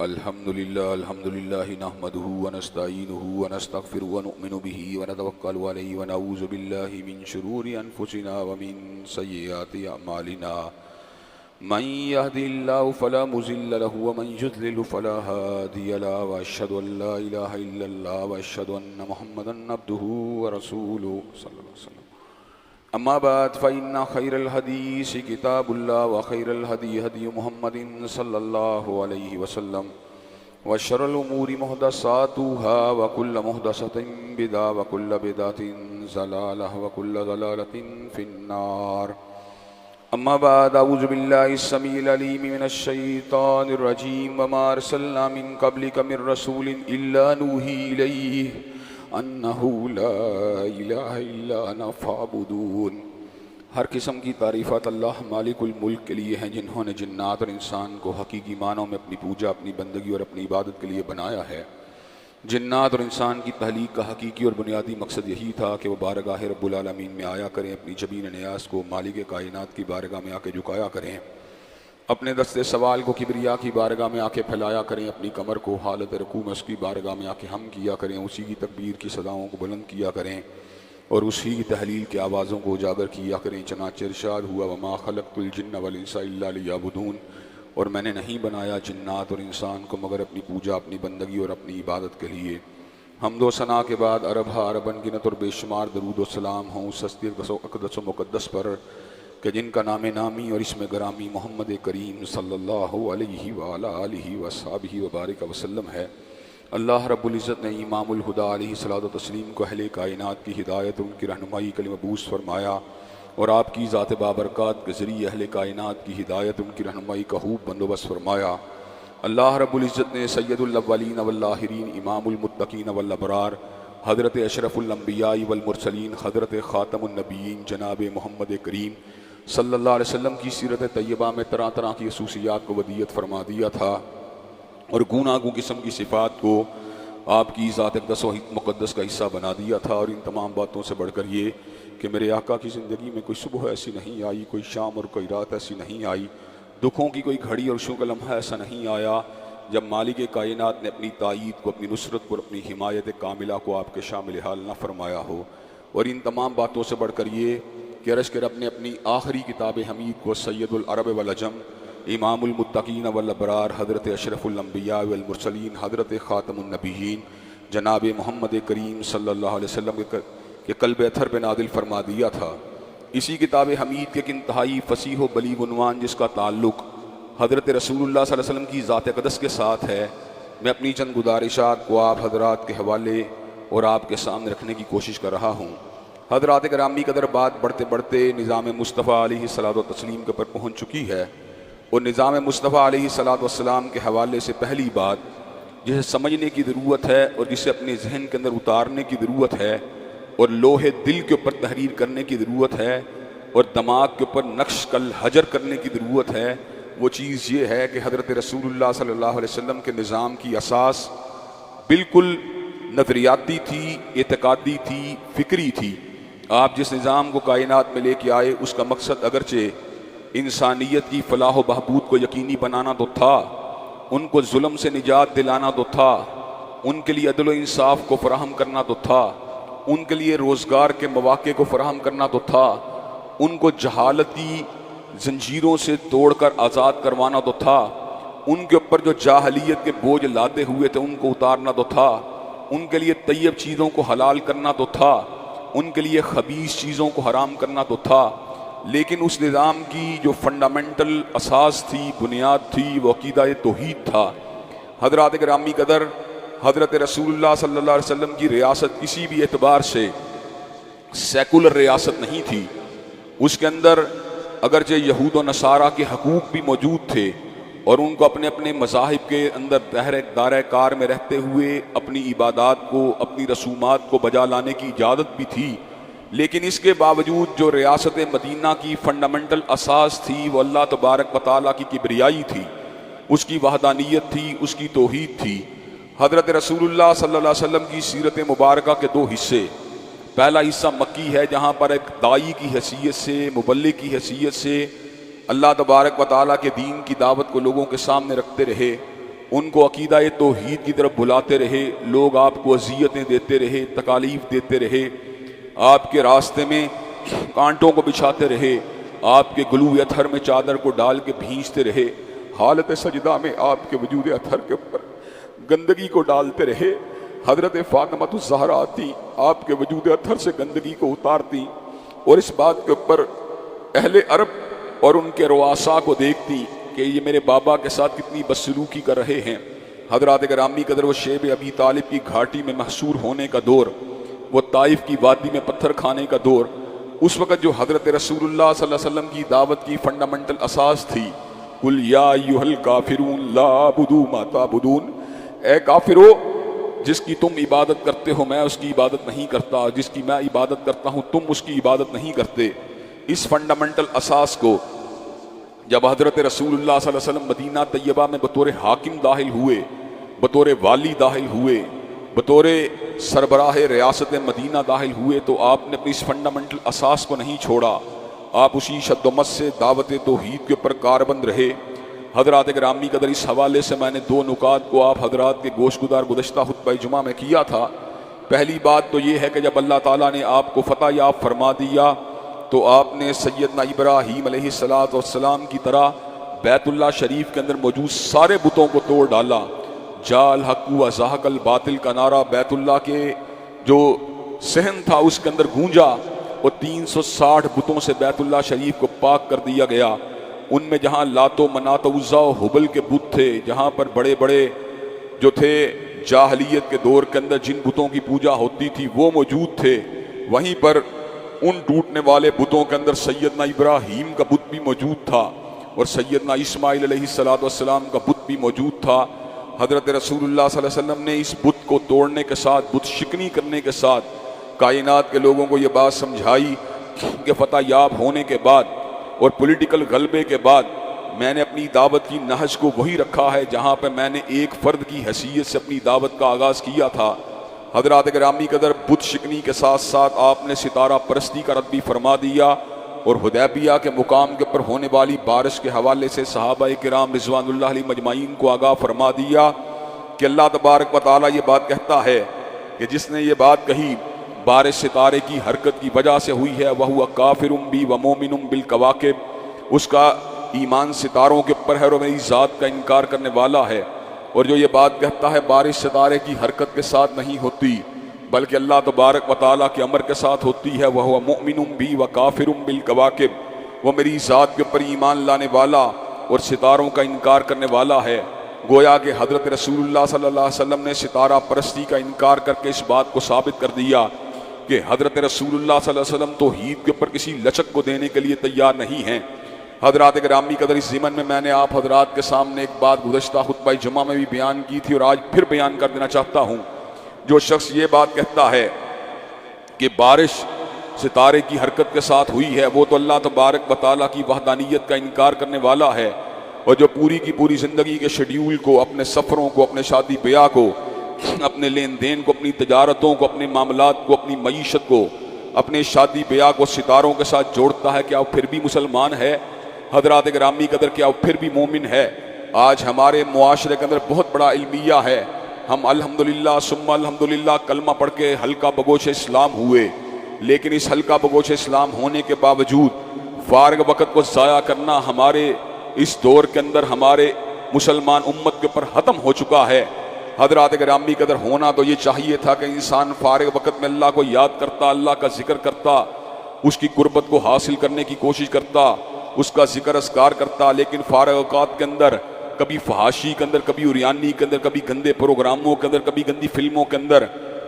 الحمد لله نحمده ونستعينه ونستغفره ونؤمن به ونتوكل عليه ونعوذ بالله من شرور أنفسنا ومن سيئات أعمالنا من يهد الله فلا مضل له ومن يضلل فلا هادي له وأشهد أن لا إله إلا الله وأشهد أن محمدا عبده ورسوله صلى الله عليه وسلم. أما بعد فإن خير الحديث كتاب الله وخير الهدي هدي محمد صلى الله عليه وسلم وشر الأمور محدثاتها وكل محدثة بدعة وكل بدعة ضلالة وكل ضلالة في النار. أما بعد أعوذ بالله السميع العليم من الشيطان الرجيم وما أرسلنا من قبلك من رسول إلا نوحي إليه انہو لا الہ الا انا فاعبدون. ہر قسم کی تعریفات اللہ مالک الملک کے لیے ہیں جنہوں نے جنات اور انسان کو حقیقی معنوں میں اپنی پوجا، اپنی بندگی اور اپنی عبادت کے لیے بنایا ہے. جنات اور انسان کی تخلیق کا حقیقی اور بنیادی مقصد یہی تھا کہ وہ بارگاہ رب العالمین میں آیا کریں، اپنی جبین نیاز کو مالک کائنات کی بارگاہ میں آ کے جھکایا کریں، اپنے دست سوال کو کبریا کی بارگاہ میں آ کے پھیلایا کریں، اپنی کمر کو حالت رکوع میں اس کی بارگاہ میں آ کے ہم کیا کریں، اسی کی تکبیر کی صداؤں کو بلند کیا کریں اور اسی کی تحلیل کی آوازوں کو اجاگر کیا کریں. چنانچہ ارشاد ہوا وما خلقت الجن والانس الا لیعبدون، اور میں نے نہیں بنایا جنات اور انسان کو مگر اپنی پوجا، اپنی بندگی اور اپنی عبادت کے لیے. حمد و ثنا کے بعد عرب ہا عربن گنت اور بے شمار درود و سلام ہوں اس ہستی اقدس و مقدس پر کہ جن کا نام نامی اور اسم گرامی محمد کریم صلی اللہ علیہ وآلہ آلہ وصحبہ وبارک وسلم ہے. اللہ رب العزت نے امام الہدیٰ علیہ الصلوۃ والتسلیم کو اہل کائنات کی ہدایت، ان کی رہنمائی کے لیے مبعوث فرمایا اور آپ کی ذات بابرکات کے ذریعے اہل کائنات کی ہدایت، ان کی رہنمائی کا خوب بندوبست فرمایا. اللہ رب العزت نے سید الاولین والآخرین، امام المتقین والابرار، حضرت اشرف الانبیاء والمرسلین، حضرت خاتم النبیین جناب محمد کریم صلی اللہ علیہ وسلم کی سیرت طیبہ میں طرح طرح کی خصوصیات کو ودیت فرما دیا تھا اور گوناگوں قسم کی صفات کو آپ کی ذات اقدس و مقدس کا حصہ بنا دیا تھا. اور ان تمام باتوں سے بڑھ کر یہ کہ میرے آقا کی زندگی میں کوئی صبح ایسی نہیں آئی، کوئی شام اور کوئی رات ایسی نہیں آئی، دکھوں کی کوئی گھڑی اور خوشیوں کا لمحہ ایسا نہیں آیا جب مالک کائنات نے اپنی تائید کو، اپنی نصرت کو اور اپنی حمایت کاملہ کو آپ کے شامل حال نہ فرمایا ہو. اور ان تمام باتوں سے بڑھ کر یہ کہ عرش کے رب نے اپنی آخری کتاب حمید کو سید العرب والعجم، امام المتقین والابرار، حضرت اشرف الانبیاء والمرسلین، حضرت خاتم النبیین جناب محمد کریم صلی اللہ علیہ وسلم کے قلب اطہر پہ نازل فرما دیا تھا. اسی کتاب حمید کے ایک انتہائی فصیح و بلیغ عنوان جس کا تعلق حضرت رسول اللہ صلی اللہ علیہ وسلم کی ذات اقدس کے ساتھ ہے، میں اپنی چند گزارشات کو آپ حضرات کے حوالے اور آپ کے سامنے رکھنے کی کوشش کر رہا ہوں. حضرات گرامی قدر بات بڑھتے بڑھتے نظام مصطفیٰ علیہ الصلوۃ والتسلیم کے پر پہنچ چکی ہے. اور نظام مصطفیٰ علیہ الصلوۃ والسلام کے حوالے سے پہلی بات جسے سمجھنے کی ضرورت ہے اور جسے اپنے ذہن کے اندر اتارنے کی ضرورت ہے اور لوہے دل کے اوپر تحریر کرنے کی ضرورت ہے اور دماغ کے اوپر نقش کل حجر کرنے کی ضرورت ہے، وہ چیز یہ ہے کہ حضرت رسول اللہ صلی اللہ علیہ وسلم کے نظام کی اساس بالکل نظریاتی تھی، اعتقادی تھی، فکری تھی. آپ جس نظام کو کائنات میں لے کے آئے اس کا مقصد اگرچہ انسانیت کی فلاح و بہبود کو یقینی بنانا تو تھا، ان کو ظلم سے نجات دلانا تو تھا، ان کے لیے عدل و انصاف کو فراہم کرنا تو تھا، ان کے لیے روزگار کے مواقع کو فراہم کرنا تو تھا، ان کو جہالتی زنجیروں سے توڑ کر آزاد کروانا تو تھا، ان کے اوپر جو جاہلیت کے بوجھ لادے ہوئے تھے ان کو اتارنا تو تھا، ان کے لیے طیب چیزوں کو حلال کرنا تو تھا، ان کے لیے خبیث چیزوں کو حرام کرنا تو تھا. لیکن اس نظام کی جو فنڈامنٹل اساس تھی، بنیاد تھی، وہ عقیدہ توحید تھا. حضرات گرامی قدر حضرت رسول اللہ صلی اللہ علیہ وسلم کی ریاست کسی بھی اعتبار سے سیکولر ریاست نہیں تھی. اس کے اندر اگرچہ یہود و نصارہ کے حقوق بھی موجود تھے اور ان کو اپنے اپنے مذاہب کے اندر دائرہ کار میں رہتے ہوئے اپنی عبادات کو، اپنی رسومات کو بجا لانے کی اجازت بھی تھی، لیکن اس کے باوجود جو ریاست مدینہ کی فنڈامنٹل اساس تھی وہ اللہ تبارک و تعالیٰ کی کبریائی تھی، اس کی وحدانیت تھی، اس کی توحید تھی. حضرت رسول اللہ صلی اللہ علیہ وسلم کی سیرت مبارکہ کے دو حصے، پہلا حصہ مکی ہے جہاں پر ایک داعی کی حیثیت سے، مبلغ کی حیثیت سے اللہ تبارک و تعالیٰ کے دین کی دعوت کو لوگوں کے سامنے رکھتے رہے ان کو عقیدہ توحید کی طرف بلاتے رہے، لوگ آپ کو اذیتیں دیتے رہے، تکالیف دیتے رہے، آپ کے راستے میں کانٹوں کو بچھاتے رہے، آپ کے گلو اطہر میں چادر کو ڈال کے بھینچتے رہے، حالت سجدہ میں آپ کے وجود اطہر کے اوپر گندگی کو ڈالتے رہے۔ حضرت فاطمہ الزہرا آتی، آپ کے وجود اطہر سے گندگی کو اتارتی، اور اس بات کے اوپر اہل عرب اور ان کے رؤساء کو دیکھتی کہ یہ میرے بابا کے ساتھ کتنی بدسلوکی کر رہے ہیں۔ حضرات گرامی قدر و شیب ابی طالب کی گھاٹی میں محصور ہونے کا دور، وہ طائف کی وادی میں پتھر کھانے کا دور، اس وقت جو حضرت رسول اللہ صلی اللہ علیہ وسلم کی دعوت کی فنڈامنٹل اساس تھی، قل یا ایھا الکافرون لا اعبد ما تعبدون، اے کافرو جس کی تم عبادت کرتے ہو میں اس کی عبادت نہیں کرتا، جس کی میں عبادت کرتا ہوں تم اس کی عبادت نہیں کرتے۔ اس فنڈامنٹل اساس کو جب حضرت رسول اللہ صلی اللہ علیہ وسلم مدینہ طیبہ میں بطور حاکم داخل ہوئے، بطور والی داخل ہوئے، بطور سربراہ ریاست مدینہ داخل ہوئے، تو آپ نے اپنی اس فنڈامنٹل اساس کو نہیں چھوڑا، آپ اسی شد و مت سے دعوت توحید کے اوپر کاربند رہے۔ حضرات گرامی قدر اس حوالے سے میں نے دو نکات کو آپ حضرات کے گوش گزار گزشتہ خطبہ جمعہ میں کیا تھا۔ پہلی بات تو یہ ہے کہ جب اللہ تعالیٰ نے آپ کو فتح یاب فرما دیا تو آپ نے سیدنا ابراہیم علیہ السلام کی طرح بیت اللہ شریف کے اندر موجود سارے بتوں کو توڑ ڈالا۔ جاء الحق وزہق الباطل کا نعرہ بیت اللہ کے جو صحن تھا اس کے اندر گونجا، اور 360 بتوں سے بیت اللہ شریف کو پاک کر دیا گیا۔ ان میں جہاں لات و منات و عزا و حبل کے بت تھے، جہاں پر بڑے بڑے جو تھے جاہلیت کے دور کے اندر جن بتوں کی پوجا ہوتی تھی وہ موجود تھے، وہیں پر ان ٹوٹنے والے بتوں کے اندر سیدنا ابراہیم کا بت بھی موجود تھا اور سیدنا اسماعیل علیہ السلام کا بت بھی موجود تھا۔ حضرت رسول اللہ صلی اللہ علیہ وسلم نے اس بت کو توڑنے کے ساتھ، بت شکنی کرنے کے ساتھ کائنات کے لوگوں کو یہ بات سمجھائی کہ فتح یاب ہونے کے بعد اور پولیٹیکل غلبے کے بعد میں نے اپنی دعوت کی نہج کو وہی رکھا ہے جہاں پہ میں نے ایک فرد کی حیثیت سے اپنی دعوت کا آغاز کیا تھا۔ حضرات گرامی قدر بت شکنی کے ساتھ ساتھ آپ نے ستارہ پرستی کا رد بھی فرما دیا، اور حدیبیہ کے مقام کے اوپر ہونے والی بارش کے حوالے سے صحابہ کرام رضوان اللہ علیہ مجمعین کو آگاہ فرما دیا کہ اللہ تبارک و تعالیٰ یہ بات کہتا ہے کہ جس نے یہ بات کہی بارش ستارے کی حرکت کی وجہ سے ہوئی ہے، وَهُوَ كَافِرٌ بِي وَمُؤْمِنٌ بِالْكَوَاكِبِ، اس کا ایمان ستاروں کے اوپر ہے اور میری ذات کا انکار کرنے والا ہے۔ اور جو یہ بات کہتا ہے بارش ستارے کی حرکت کے ساتھ نہیں ہوتی بلکہ اللہ تبارک و تعالیٰ کے امر کے ساتھ ہوتی ہے، وَهُوَ مُؤْمِنٌ بِي وَكَافِرٌ بِالْكَوَاكِبِ، وہ میری ذات کے اوپر ایمان لانے والا اور ستاروں کا انکار کرنے والا ہے۔ گویا کہ حضرت رسول اللہ صلی اللہ علیہ وسلم نے ستارہ پرستی کا انکار کر کے اس بات کو ثابت کر دیا کہ حضرت رسول اللہ صلی اللہ علیہ وسلم توحید کے اوپر کسی لچک کو دینے کے لیے تیار نہیں ہیں۔ حضرات گرامی قدر اس ضمن میں نے آپ حضرات کے سامنے ایک بات گزشتہ خطبہ جمعہ میں بھی بیان کی تھی اور آج پھر بیان کر دینا چاہتا ہوں۔ جو شخص یہ بات کہتا ہے کہ بارش ستارے کی حرکت کے ساتھ ہوئی ہے وہ تو اللہ تبارک و تعالیٰ کی وحدانیت کا انکار کرنے والا ہے، اور جو پوری کی پوری زندگی کے شیڈیول کو، اپنے سفروں کو، اپنے شادی بیاہ کو، اپنے لین دین کو، اپنی تجارتوں کو، اپنے معاملات کو، اپنی معیشت کو، اپنے شادی بیاہ کو ستاروں کے ساتھ جوڑتا ہے، کیا وہ پھر بھی مسلمان ہے؟ حضرات گرامی قدر کیا وہ پھر بھی مومن ہے؟ آج ہمارے معاشرے کے اندر بہت بڑا علمیہ ہے، ہم الحمدللہ ثم الحمدللہ کلمہ پڑھ کے ہلکا بگوش اسلام ہوئے، لیکن اس ہلکا بگوش اسلام ہونے کے باوجود فارغ وقت کو ضائع کرنا ہمارے اس دور کے اندر ہمارے مسلمان امت کے اوپر ختم ہو چکا ہے۔ حضرات گرامی قدر ہونا تو یہ چاہیے تھا کہ انسان فارغ وقت میں اللہ کو یاد کرتا، اللہ کا ذکر کرتا، اس کی قربت کو حاصل کرنے کی کوشش کرتا، اس کا ذکر اذکار کرتا، لیکن فارغ اوقات کے اندر کبھی فحاشی کے اندر، کبھی عریانی کے اندر، کبھی گندے پروگراموں کے اندر، کبھی گندی فلموں کے اندر،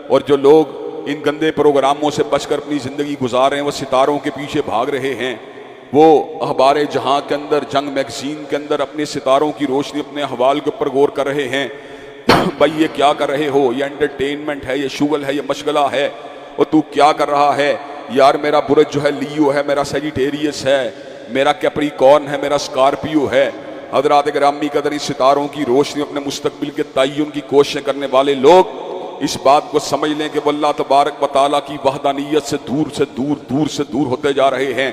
اور جو لوگ ان گندے پروگراموں سے بچ کر اپنی زندگی گزار رہے ہیں وہ ستاروں کے پیچھے بھاگ رہے ہیں، وہ اخبار جہاں کے اندر، جنگ میگزین کے اندر اپنے ستاروں کی روشنی اپنے احوال کے اوپر غور کر رہے ہیں۔ بھائی یہ کیا کر رہے ہو؟ یہ انٹرٹینمنٹ ہے، یہ شغل ہے، یہ مشغلہ ہے، اور تو کیا کر رہا ہے؟ یار میرا برج جو ہے لیو ہے، میرا سیجیٹیریس ہے، میرا کیپریکارن ہے، میرا اسکارپیو ہے۔ حضرات گرامی قدر اس ستاروں کی روشنی اپنے مستقبل کے تعین کی کوششیں کرنے والے لوگ اس بات کو سمجھ لیں کہ وہ اللہ تبارک و تعالیٰ کی وحدانیت سے دور سے دور دور سے دور ہوتے جا رہے ہیں۔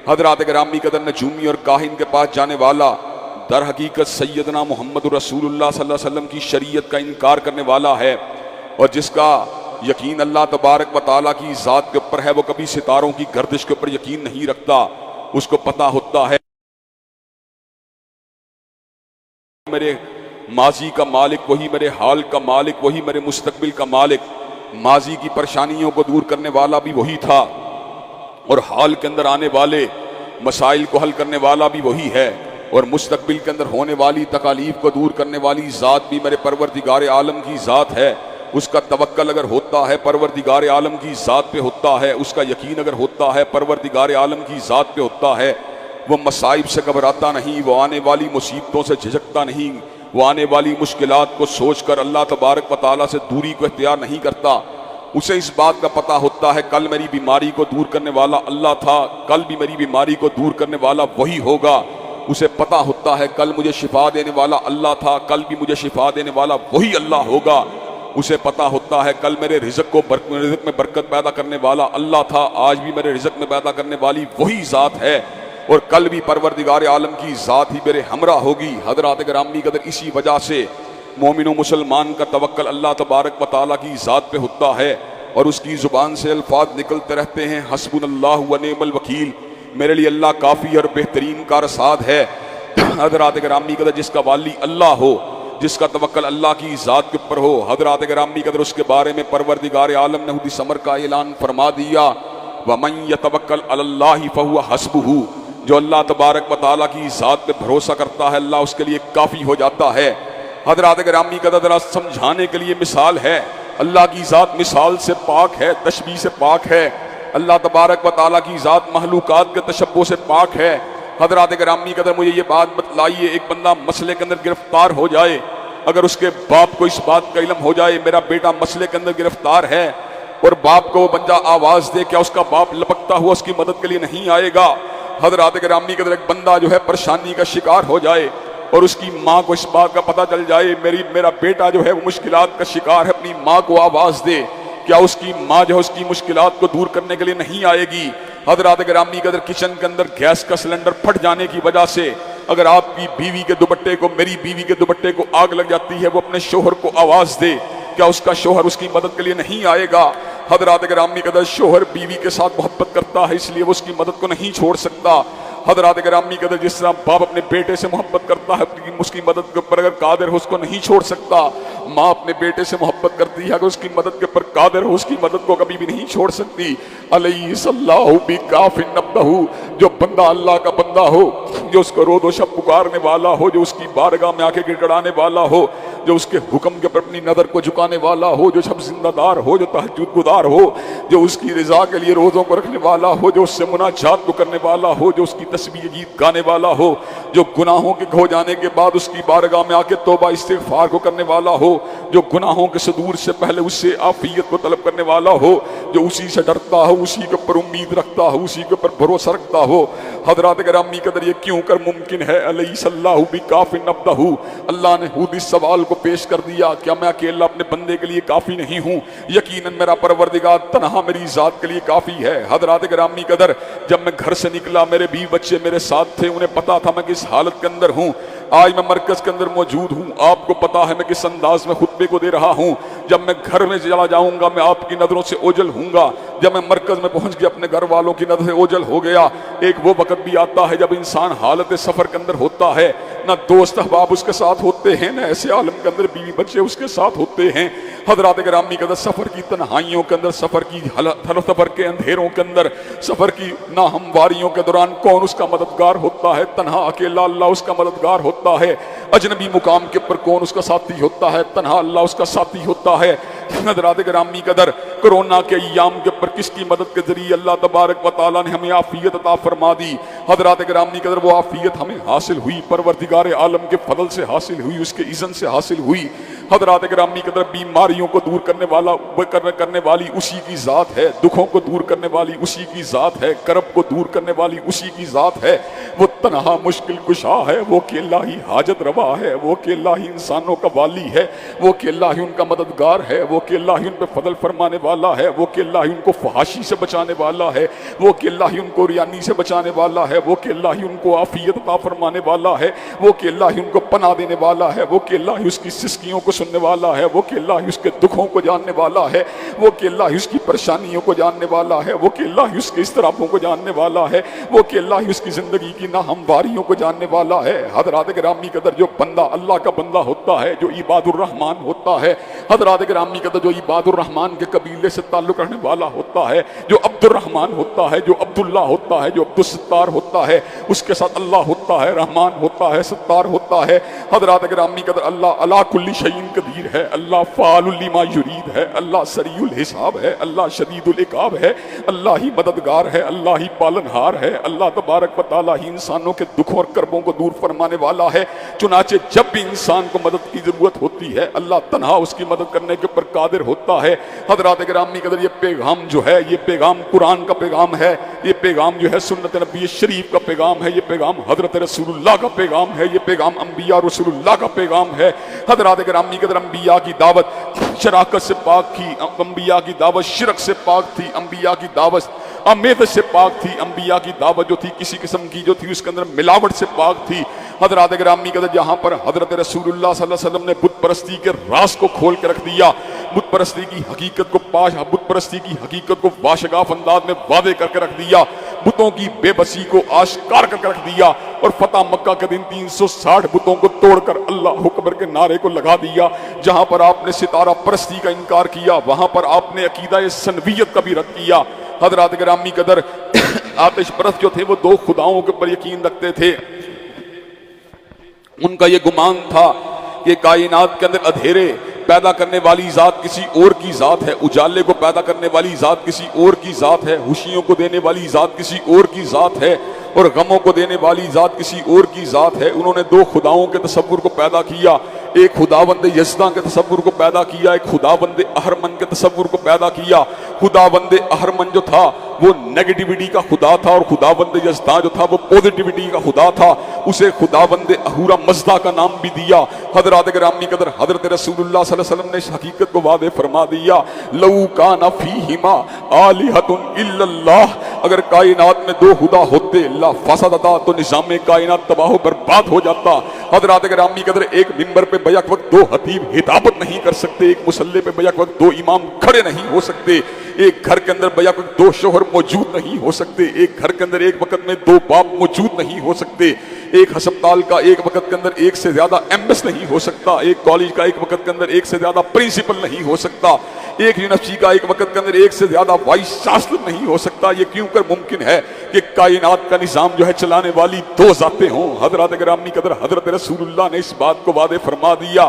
حضرات گرامی قدر نجومی اور کاہن کے پاس جانے والا در حقیقت سیدنا محمد رسول اللہ صلی اللہ علیہ وسلم کی شریعت کا انکار کرنے والا ہے، اور جس کا یقین اللہ تبارک و تعالیٰ کی ذات کے اوپر ہے، وہ کبھی ستاروں کی گردش کے اوپر یقین نہیں رکھتا۔ اس کو پتہ ہوتا ہے میرے ماضی کا مالک وہی، میرے حال کا مالک وہی، میرے مستقبل کا مالک۔ ماضی کی پریشانیوں کو دور کرنے والا بھی وہی تھا، اور حال کے اندر آنے والے مسائل کو حل کرنے والا بھی وہی ہے، اور مستقبل کے اندر ہونے والی تکالیف کو دور کرنے والی ذات بھی میرے پروردگار عالم کی ذات ہے۔ اس کا توکل اگر ہوتا ہے پروردگار عالم کی ذات پہ ہوتا ہے، اس کا یقین اگر ہوتا ہے پروردگار عالم کی ذات پہ ہوتا ہے، وہ مصائب سے گھبراتا نہیں، وہ آنے والی مصیبتوں سے جھجکتا نہیں، وہ آنے والی مشکلات کو سوچ کر اللہ تبارک و تعالیٰ سے دوری کو اختیار نہیں کرتا۔ اسے اس بات کا پتہ ہوتا ہے کل میری بیماری کو دور کرنے والا اللہ تھا، کل بھی میری بیماری کو دور کرنے والا وہی ہوگا۔ اسے پتہ ہوتا ہے کل مجھے شفا دینے والا اللہ تھا، کل بھی مجھے شفا دینے والا وہی اللہ ہوگا۔ اسے پتہ ہوتا ہے کل میرے رزق میں برکت پیدا کرنے والا اللہ تھا، آج بھی میرے رزق میں پیدا کرنے والی وہی ذات ہے، اور کل بھی پروردگار عالم کی ذات ہی میرے ہمراہ ہوگی۔ حضرات گرامی قدر، اسی وجہ سے مومن و مسلمان کا توکل اللہ تبارک و تعالیٰ کی ذات پہ ہوتا ہے، اور اس کی زبان سے الفاظ نکلتے رہتے ہیں حسبنا اللہ و نعم الوکیل، میرے لیے اللہ کافی اور بہترین کارساز ہے۔ حضرات گرامی قدر، جس کا والی اللہ ہو، جس کا توکل اللہ کی ذات کے اوپر ہو، حضرات گرامی قدر، اس کے بارے میں پروردگار عالم نے حدیث امر کا اعلان فرما دیا، وَمَن يَتَوَكَّلْ عَلَى اللَّهِ فَهُوَ حَسْبُهُ، جو اللہ تبارک و تعالیٰ کی ذات پہ بھروسہ کرتا ہے اللہ اس کے لیے کافی ہو جاتا ہے۔ حضرات گرامی قدر، ذرا سمجھانے کے لیے مثال ہے، اللہ کی ذات مثال سے پاک ہے، تشبیہ سے پاک ہے، اللہ تبارک و تعالیٰ کی ذات مخلوقات کے تشبہ سے پاک ہے۔ حضرات گرامی قدر، مجھے یہ بات بتلائیے، ایک بندہ مسئلے کے اندر گرفتار ہو جائے، اگر اس کے باپ کو اس بات کا علم ہو جائے میرا بیٹا مسئلے کے اندر گرفتار ہے، اور باپ کو وہ بندہ آواز دے، کیا اس کا باپ لپکتا ہوا اس کی مدد کے لیے نہیں آئے گا؟ حضرات گرامی قدر، ایک بندہ جو ہے پریشانی کا شکار ہو جائے اور اس کی ماں کو اس بات کا پتہ چل جائے میرا بیٹا جو ہے وہ مشکلات کا شکار ہے، اپنی ماں کو آواز دے، کیا اس کی ماں جو ہے اس کی مشکلات کو دور کرنے کے لیے نہیں آئے گی؟ حضرات گرامی قدر، کچن کے اندر گیس کا سلنڈر پھٹ جانے کی وجہ سے اگر آپ کی بیوی کے دوپٹے کو، میری بیوی کے دوپٹے کو آگ لگ جاتی ہے، وہ اپنے شوہر کو آواز دے، کیا اس کا شوہر اس کی مدد کے لیے نہیں آئے گا؟ حضرات گرامی قدر، شوہر بیوی کے ساتھ محبت کرتا ہے، اس لیے وہ اس کی مدد کو نہیں چھوڑ سکتا۔ حضرات گرامی قدر، جس طرح باپ اپنے بیٹے سے محبت کرتا ہے، اس کی مدد کے اوپر اگر قادر ہو اس کو نہیں چھوڑ سکتا۔ ماں اپنے بیٹے سے محبت کرتی ہے، اگر اس کی مدد کے اوپر قادر ہو اس کی مدد کو کبھی بھی نہیں چھوڑ سکتی۔ الیس اللہ بکاف عبدہ، جو بندہ اللہ کا بندہ ہو، جو اس کو روز و شب پکارنے والا ہو، جو اس کی بارگاہ میں آ کے گڑگڑانے والا ہو، جو اس کے حکم کے اوپر اپنی نظر کو جھکانے والا ہو، جو شب زندہ دار ہو، جو تہجد گزار ہو، جو اس کی رضا کے لیے روزوں کو رکھنے والا ہو، جو اس سے مناجات کو کرنے والا ہو، جو اس کی تسبیح جیت گانے والا ہو، جو گناہوں کے ہو جانے کے بعد اس کی بارگاہ میں آ کے توبہ استغفار کو کرنے والا ہو، جو گناہوں کے صدور سے پہلے اس سے عافیت کو طلب کرنے والا ہو، جو اسی سے ڈرتا ہو، اسی کے اوپر امید رکھتا ہو، اسی کے اوپر بھروسہ رکھتا ہو۔ حضرات گرامی قدر، یہ کیوں کر ممکن ہے؟ الیس اللہ بکاف عبدہ، اللہ نے خود اس سوال کو پیش کر دیا، کیا میں اکیلا اپنے بندے کے لیے کافی نہیں ہوں؟ یقیناً میرا پروردگار تنہا میری ذات کے لیے کافی ہے۔ حضرات گرامی قدر، جب میں گھر سے نکلا میرے بیوی بچے میرے ساتھ تھے، انہیں پتا تھا میں کس حالت کے اندر ہوں۔ آج میں مرکز کے اندر موجود ہوں، آپ کو پتا ہے میں کس انداز میں خطبے کو دے رہا ہوں۔ جب میں گھر میں چلا جاؤں گا میں آپ کی نظروں سے اوجھل ہوں گا، جب میں مرکز میں پہنچ گیا اپنے گھر والوں کی نظر سے اوجھل ہو گیا۔ ایک وہ وقت بھی آتا ہے جب انسان حالت سفر کے اندر ہوتا ہے، نہ دوست احباب اس کے ساتھ ہوتے ہیں، نہ ایسے عالم کے اندر بیوی بچے اس کے ساتھ ہوتے ہیں۔ حضرات گرامی قدر، سفر کی تنہائیوں کے اندر، سفر کی سفر کے اندھیروں کے اندر، سفر کی ناہمواریوں کے دوران کون اس کا مددگار ہوتا ہے؟ تنہا اکیلا اللہ اس کا مددگار ہوتا ہے۔ اجنبی مقام کے پر کون اس کا ساتھی ہوتا ہے؟ تنہا اللہ اس کا ساتھی ہوتا ہے۔ حضرات گرامی قدر، کرونا کے ایام کے پر کس کی مدد کے ذریعے اللہ تبارک و تعالیٰ نے ہمیں عافیت عطا فرما دی؟ حضرات گرامی قدر، وہ عافیت ہمیں حاصل ہوئی پروردگار عالم کے فضل سے حاصل ہوئی، اس کے اذن سے حاصل ہوئی۔ حضرات گرامی قدر بیماریوں کو دور کرنے والی اسی کی ذات ہے، دکھوں کو دور کرنے والی اسی کی ذات ہے، کرب کو دور کرنے والی اسی کی ذات ہے۔ وہ تنہا مشکل کشا ہے، وہ اکیلا ہی حاجت روا ہے، وہ اکیلا ہی انسانوں کا والی ہے، وہ اکیلا ہی ان کا مددگار ہے، وہ اکیلا ہی ان پہ فضل فرمانے والا ہے، وہ اکیلا ہی ان کو فحاشی سے بچانے والا ہے، وہ اکیلا ہی ان کو ریانی سے بچانے والا ہے، وہ اکیلا ہی ان کو عافیت عطا فرمانے والا ہے، وہ اکیلا ہی ان کو پناہ دینے والا ہے، وہ اکیلا ہی اس کی سسکیوں کو سننے والا ہے، وہ اکیلا ہی اس کے دکھوں کو جاننے والا ہے، وہ اکیلا ہی اس کی پریشانیوں کو جاننے والا ہے، وہ اکیلا ہی اس کے اضطرابوں کو جاننے والا ہے، وہ اکیلا ہی اس کی زندگی کی ناہمواریوں کو جاننے والا ہے۔ حضرات گرامی قدر جو بندہ اللہ کا بندہ ہوتا ہے، جو عباد الرحمن ہوتا ہے، حضرات گرامی قدر جو عباد الرحمن کے قبیلے سے تعلق رکھنے والا ہوتا ہے، جو عبد الرحمن ہوتا ہے، جو عبداللہ ہوتا ہے، جو عبد الستار ہوتا ہے، اس کے ساتھ اللہ ہوتا ہے، رحمان ہوتا ہے، ستار ہوتا ہے۔ حضرات گرامی قدر اللہ علی کل شیء قدیر ہے، اللہ فعال لما یرید ہے، اللہ سریع الحساب ہے، اللہ شدید العقاب ہے، اللہ ہی مددگار ہے، اللہ ہی پالنہار ہے، اللہ تبارک و تعالیٰ ہی انسانوں کے دکھوں اور کربوں کو دور فرمانے والا ہے۔ چنانچہ جب بھی انسان کو مدد کی ضرورت ہوتی ہے، اللہ تنہا اس کی مدد کرنے کے اوپر قادر ہوتا ہے۔ حضرات گرامی قدر یہ پیغام جو ہے، یہ پیغام قرآن کا پیغام ہے، یہ پیغام جو ہے سنت نبی شریف کا پیغام ہے، یہ پیغام حضرت رسول اللہ کا پیغام ہے، یہ پیغام انبیاء رسول اللہ کا پیغام ہے۔ حضرات گرامی قدر انبیاء کی دعوت شراکت سے پاک تھی، انبیاء کی دعوت شرک سے پاک تھی، انبیاء کی دعوت امیت سے پاک تھی، انبیاء کی دعوت جو تھی کسی قسم کی جو تھی اس کے اندر ملاوٹ سے پاک تھی۔ حضرات گرامی قدر جہاں پر حضرت رسول اللہ صلی اللہ علیہ وسلم نے بت پرستی کے راز کو کھول کے رکھ دیا، بت پرستی کی حقیقت کو بت پرستی کی حقیقت کو باشگاف انداز میں واضح کر کے رکھ دیا، بتوں کی بے بسی کو آشکار کر کے رکھ دیا، اور فتح مکہ کے دن 360 بتوں کو توڑ کر اللہ اکبر کے نعرے کو لگا دیا۔ جہاں پر آپ نے ستارہ پرستی کا انکار کیا، وہاں پر آپ نے عقیدہ سنویت کا بھی رد کیا۔ حضرات گرامی قدر آتش پرست جو تھے وہ دو خداؤں کے اوپر یقین رکھتے تھے، ان کا یہ گمان تھا کہ کائنات کے اندر اندھیرے پیدا کرنے والی ذات کسی اور کی ذات ہے، اجالے کو پیدا کرنے والی ذات کسی اور کی ذات ہے، خوشیوں کو دینے والی ذات کسی اور کی ذات ہے، اور غموں کو دینے والی ذات کسی اور کی ذات ہے۔ انہوں نے دو خداؤں کے تصور کو پیدا کیا، ایک خداوند یزداں کے تصور کو پیدا کیا، ایک خداوند اہرمن کے تصور کو پیدا کیا۔ خداوند اہرمن جو تھا وہ نیگیٹیوٹی کا خدا تھا، اور خداوند یزداں جو تھا وہ پوزیٹیوٹی کا خدا تھا، اسے خداوند اہورا مزدہ کا نام بھی دیا۔ حضرات گرامی قدر حضرت رسول اللہ صلی اللہ علیہ وسلم نے اس حقیقت کو واضح فرما دیا، لو کان فیہما آلہۃ الا اللہ، اگر کائنات میں دو خدا ہوتے لفسدتا، تو نظام کائنات تباہ و برباد ہو جاتا۔ حضرات گرامی قدر ایک منبر پہ بیک وقت دو خطیب خطابت نہیں کر سکتے، ایک مصلی پہ بیک وقت دو امام کھڑے نہیں ہو سکتے، ایک گھر کے اندر بیک وقت دو شوہر موجود نہیں ہو سکتے، ایک گھر کے اندر ایک وقت میں دو باپ موجود نہیں ہو سکتے، ایک ہسپتال کا ایک وقت کے اندر ایک سے زیادہ ایمبس نہیں ہو سکتا، ایک کالج کا ایک وقت کے اندر ایک سے زیادہ پرنسپل نہیں ہو سکتا، ایک یونیورسٹی کا ایک وقت کے اندر ایک سے زیادہ وائس چانسلر نہیں ہو سکتا۔ یہ کیوں کر ممکن ہے کہ کائنات کا نظام جو ہے چلانے والی دو ذاتیں ہوں؟ حضرات گرامی قدر حضرت رسول اللہ نے اس بات کو واضح فرما دیا،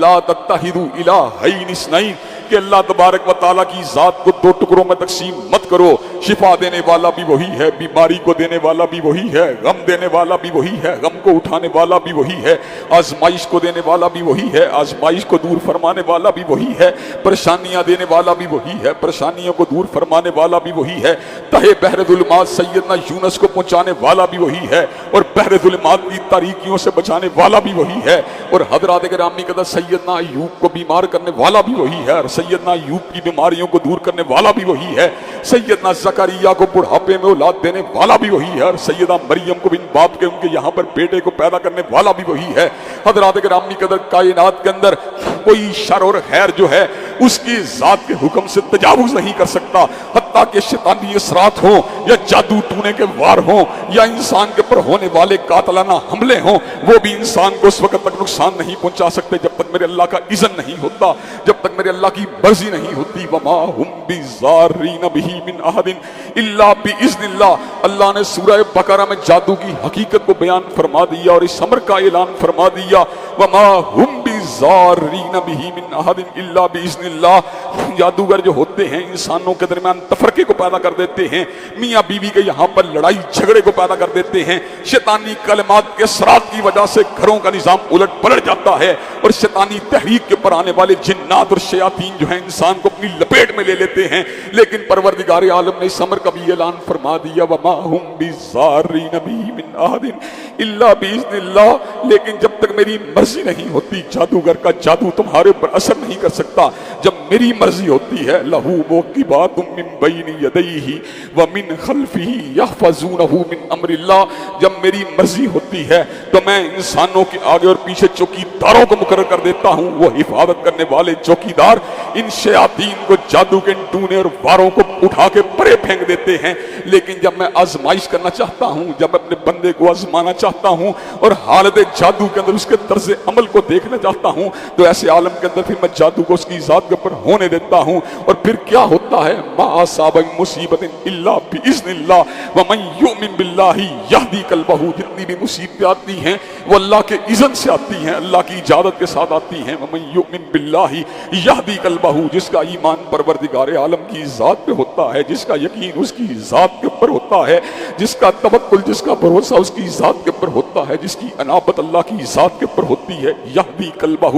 لا تتخذوا الہین اثنین، کہ اللہ تبارک و تعالیٰ کی ذات کو دو ٹکڑوں میں تقسیم مت کرو۔ شفا دینے والا بھی وہی ہے، بیماری کو دینے والا بھی وہی ہے، غم دینے والا بھی وہی ہے، غم کو اٹھانے والا بھی وہی ہے، آزمائش کو دینے والا بھی وہی ہے، آزمائش کو دور فرمانے والا بھی وہی ہے، پریشانیاں دینے والا بھی وہی ہے، پریشانیوں کو دور فرمانے والا بھی وہی ہے، تہے بحر ظلمات سیدنا یونس کو پہنچانے والا بھی وہی ہے، اور بحر ظلمات کی تاریکیوں سے بچانے والا بھی وہی ہے، اور حضرات گرامی قدر سیدنا ایوب کو بیمار کرنے والا بھی وہی ہے، اور سیدنا ایوب کی بیماریوں کو دور کرنے والا بھی وہی ہے، سیدنا زکریا کو بڑھاپے میں اولاد دینے والا بھی وہی ہے، اور سیدہ مریم کو بن باپ کے ان کے یہاں پر بیٹے کو پیدا کرنے والا بھی وہی ہے۔ حضرات گرامی قدر کائنات کے اندر کوئی شر اور خیر جو ہے اس کی ذات کے حکم سے تجاوز نہیں کر سکتا، حتیٰ کہ شیطانی اثرات ہوں یا جادو ٹونے کے وار ہوں یا انسان کے پر ہونے والے قاتلانہ حملے ہوں، وہ بھی انسان کو اس وقت تک نقصان نہیں پہنچا سکتے جب تک میرے اللہ کا اذن نہیں ہوتا، جب تک میرے اللہ کی مرضی نہیں ہوتی۔ وما ہم بضارین بہ من احد الا باذن اللہ، اللہ نے سورہ بقرہ میں جادو کی حقیقت کو بیان فرما دیا اور اس امر کا اعلان فرما دیا، وما ہم بضارین بہ من احد الا باذن اللہ، جادوگر جو ہوتے ہیں انسانوں کے درمیان تفرقے کو پیدا کر دیتے ہیں، میاں بیوی کے یہاں پر لڑائی جھگڑے کو پیدا کر دیتے ہیں، شیطانی کلمات کے اثرات کی وجہ سے گھروں کا نظام الٹ پلٹ جاتا ہے، اور شیطانی تحریک کے پر آنے والے جنات اور شیاطین جو ہیں انسان کو اپنی لپیٹ میں لے لیتے ہیں۔ لیکن پروردگار عالم نے اس امر کا بھی اعلان فرما دیا وَمَا هُمْ بِضَارِّينَ بِهِ مِنْ أَحَدٍ إِلَّا بِإِذْنِ اللَّهِ، لیکن جب تک میری مرضی نہیں ہوتی جادوگر کا جادو تمہارے اوپر اثر نہیں کر سکتا۔ جب میری مرضی ہوتی ہے لَهُ مُعْقِبَاتٌ مِّن بَيْنِ يَدَيْهِ وَمِنْ خَلْفِهِ يَحْفَظُونَهُ مِنْ أَمْرِ اللَّهِ، جب میری مرضی ہوتی ہے تو میں انسانوں کے آگے اور پیچھے چوکیداروں کو مقرر کر دیتا ہوں، وہ حفاظت کرنے والے چوکیدار ان شیاطین کو، جادو کے ان ٹونے اور واروں کو اٹھا کے پرے پھینک دیتے ہیں۔ لیکن جب میں آزمائش کرنا چاہتا ہوں، جب اپنے بندے کو آزمانا چاہتا ہوں اور حالت جادو کے اندر اس کے طرز عمل کو دیکھنا چاہتا ہوں، تو ایسے عالم کے اندر پھر میں جادو کو اس کی ذات کے اوپر ہونے دیتا ہوں، اور پھر کیا ہوتا ہے ما اصاب من مصیبت الا باذن اللہ ومن یؤمن باللہ یہدی قلبہ، جتنی بھی مصیبتیں آتی ہیں وہ اللہ کے اذن سے آتی ہیں، اللہ کی اجازت کے ساتھ آتی ہیں۔ ومن یؤمن باللہ یہدی قلبہ، جس کا ایمان پروردگار عالم کی ذات پہ ہوتا ہے، جس کا یقین اس کی ذات کے اوپر ہوتا ہے، جس کا توکل، جس کا بھروسہ اس کی ذات کے اوپر ہوتا ہے، جس کی انابت اللہ کی ذات کے اوپر ہوتی ہے، یہدی قلبہ،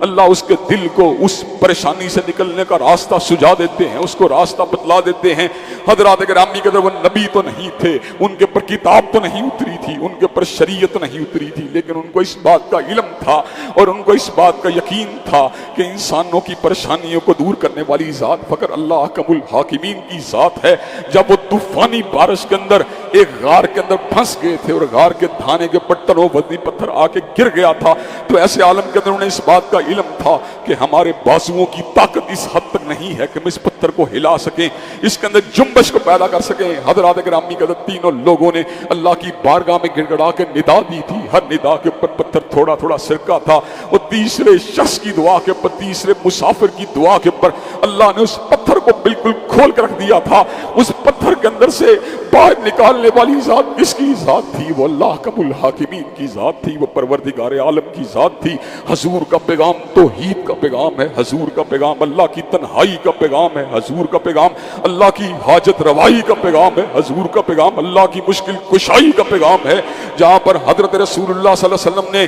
اللہ اس کے دل کو اس پریشانی سے نکلنے کا راستہ سجا دیتے ہیں، اس کو راستہ بتلا دیتے ہیں۔ حضرات گرامی کے وہ نبی تو نہیں تھے، ان کے اوپر کتاب تو نہیں اتری تھی، ان کے اوپر شریعت نہیں اتری تھی، لیکن ان کو اس بات کا علم تھا اور ان کو اس بات کا یقین تھا کہ انسانوں کی پریشانیوں کو دور کرنے والی ذات فقط اللہ احکم الحاکمین کی ذات ہے۔ جب وہ طوفانی بارش کے اندر ایک غار کے اندر پھنس گئے تھے اور غار کے دھانے کے پتھر و وزنی پتھر آ کے گر گیا تھا، تو ایسے عالم کے اندر انہیں اس بات کا علم تھا کہ ہمارے بازوؤں کی طاقت اس حد تک نہیں ہے کہ ہم اس پتھر کو ہلا سکیں، اس کے اندر جنبش کو پیدا کر سکیں۔ حضرات گرامی کے اندر تینوں لوگوں نے اللہ کی بارگاہ میں گڑ گڑا کے ندا دی تھی، ہر ندا کے اوپر پتھر تھوڑا تھوڑا سرکا تھا، وہ تیسرے شخص کی دعا کے اوپر، تیسرے مسافر کی دعا کے اوپر اللہ نے اس پتھر کو بالکل کھول کر رکھ دیا تھا۔ اس پتھر کے اندر سے باہر نکالنے والی ذات کس کی ذات تھی؟ وہ اللہ احکم الحاکمین کی ذات تھی، وہ پروردگار عالم کی ذات تھی۔ حضور کا پیغام توحید کا پیغام ہے، حضور کا پیغام اللہ کی تنہائی کا پیغام ہے، حضور کا پیغام اللہ کی حاجت روائی کا پیغام ہے، حضور کا پیغام اللہ کی مشکل کشائی کا پیغام ہے۔ جہاں پر حضرت رسول اللہ صلی اللہ علیہ وسلم نے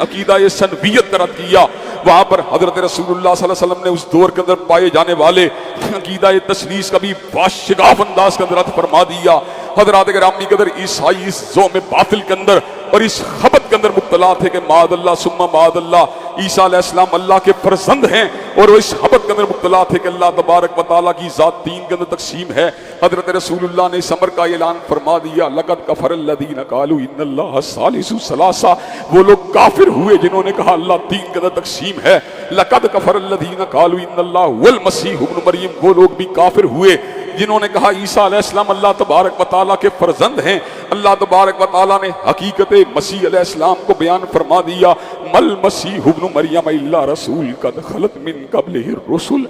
عقیدہ سنویت کا رد کیا، وہاں پر حضرت رسول اللہ صلی اللہ علیہ وسلم نے اس دور کے اندر پائے جانے والے عقیدہ تثلیث کا بھی باشگاف انداز کے اندر رد فرما دیا۔ حضرات گرامی کے اندر عیسائی اس ذوم باطل کے اندر اور اس خبط کے اندر مبتلا تھے کہ معاذ اللہ ثم معاذ اللہ، عیسیٰ علیہ السلام اللہ کے فرزند ہیں، اور وہ اس خبط کے اندر مبتلا تھے کہ اللہ تبارک و تعالیٰ کی ذات تین کے اندر تقسیم ہے۔ حضرت رسول اللہ نے اس امر کا اعلان فرما دیا لقد کفر الذین قالوا ان اللہ ثالث ثلاثہ، وہ لوگ کافر ہوئے جنہوں نے کہا اللہ تین کے اندر تقسیم ہے۔ لقد کفر الذین قالوا ان اللہ هو المسیح ابن مریم، وہ لوگ بھی کافر ہوئے جنہوں نے کہا عیسیٰ علیہ السلام اللہ تبارک و تعالیٰ کے فرزند ہیں۔ اللہ تبارک و تعالیٰ نے حقیقت مسیح علیہ السلام کو بیان فرما دیا مل مسیح ابن مریم الا رسول قد خلت من قبلہ الرسل،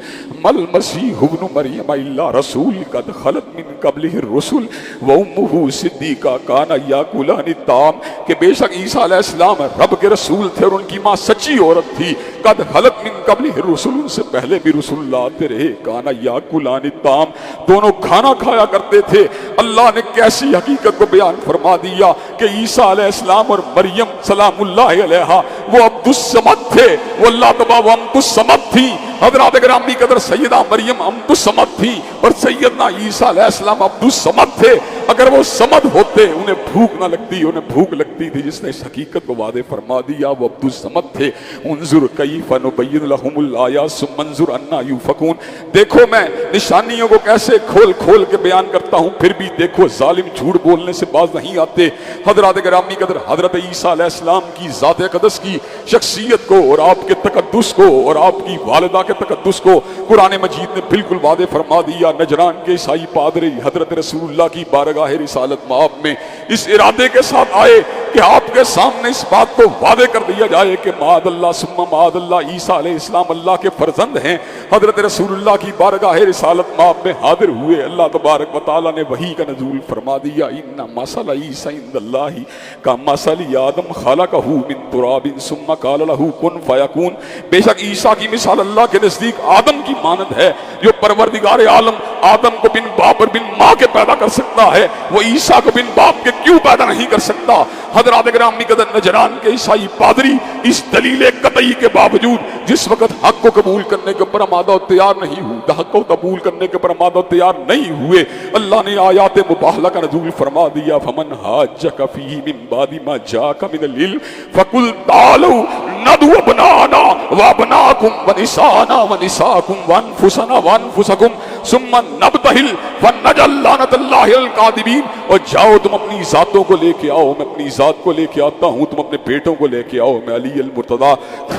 مل مسیح ابن مریم الا رسول قد خلت من قبلہ الرسل وامہ صدیقہ کانا یاکلان الطعام، کہ بے شک عیسیٰ علیہ السلام رب کے رسول تھے اور ان کی ماں سچی عورت تھی۔ قد خلت من قبلہ الرسل، ان سے پہلے بھی رسول اللہ آتے رہے، کانا یاکلان الطعام، دونوں کھانا کھایا کرتے تھے۔ اللہ نے کیسی حقیقت کو بیان فرما دیا کہ عیسیٰ علیہ السلام اور مریم سلام اللہ علیہا وہ عبد الصمد تھے، وہ اللہ تبارک و عبد الصمد تھی۔ حضرات گرامی قدر سیدہ مریم عبد الصمد تھی اور سیدنا عیسیٰ علیہ السلام عبد الصمد تھے۔ اگر وہ صمد ہوتے انہیں بھوک نہ لگتی، انہیں بھوک لگتی تھی۔ جس نے اس حقیقت کو واضح فرما دیا وہ عبد الصمد تھے۔ انظر کیف نبین لہم الآیات ثم انظر انا یؤفکون، دیکھو میں نشانیوں کو کیسے کھول کھول کے بیان کرتا ہوں، پھر بھی دیکھو ظالم جھوٹ بولنے سے باز نہیں آتے۔ حضرات گرامی قدر حضرت عیسیٰ علیہ السلام کی ذات اقدس کی شخصیت کو اور آپ کے تقدس کو اور آپ کی والدہ کے تقدس کو قرآن مجید نے بالکل واضح فرما دیا۔ نجران کے عیسائی پادری حضرت رسول اللہ کی بارگاہ رسالت مآب میں اس ارادے کے ساتھ آئے کہ آپ کے سامنے اس بات کو واضح کر دیا جائے کہ معاذ اللہ ثم معاذ اللہ، عیسیٰ علیہ السلام اللہ کے فرزند ہیں۔ حضرت رسول اللہ کی بارگاہ رسالت مآب میں حاضر ہوئے، اللہ تبارک و تعالیٰ نے وحی کا نزول فرما دیا ان مثل عیسیٰ عند اللہ کمثل آدم خلقہ من تراب ثم قال له کن فیکون، بے شک عیسیٰ کی مثال اللہ کے کے نزدیک آدم کی مانند ہے. جو پروردگار عالم آدم کو بن باپ اور بن ماں کے پیدا کر سکتا ہے وہ عیسیٰ کو بن باپ کے کیوں پیدا نہیں کر سکتا؟ حضرات گرامی قدر نجران کے عیسائی پادری اس دلیل قطعی کے باوجود جس وقت حق کو قبول کرنے کے اوپر آمادہ و تیار نہیں ہوئے، حق کو قبول کرنے کے اوپر آمادہ و تیار نہیں ہوئے، اللہ نے آیات مباہلہ کا نزول فرما دیا. فمن حاجک فیہ من بعد ما جاءک من العلم فقل تعالوا ندعو ابناءنا وابناءکم ونساءنا ونساءکم وانفسنا وانفسکم ثم نبتہل فنجعل لعنۃ اللہ علی الکاذبین. اور جاؤ تم اپنی ذاتوں کو لے کے آؤ، میں اپنی ذات کو لے کے آتا ہوں، تم اپنے بیٹوں کو لے کے آؤ، میں علی المرتضیٰ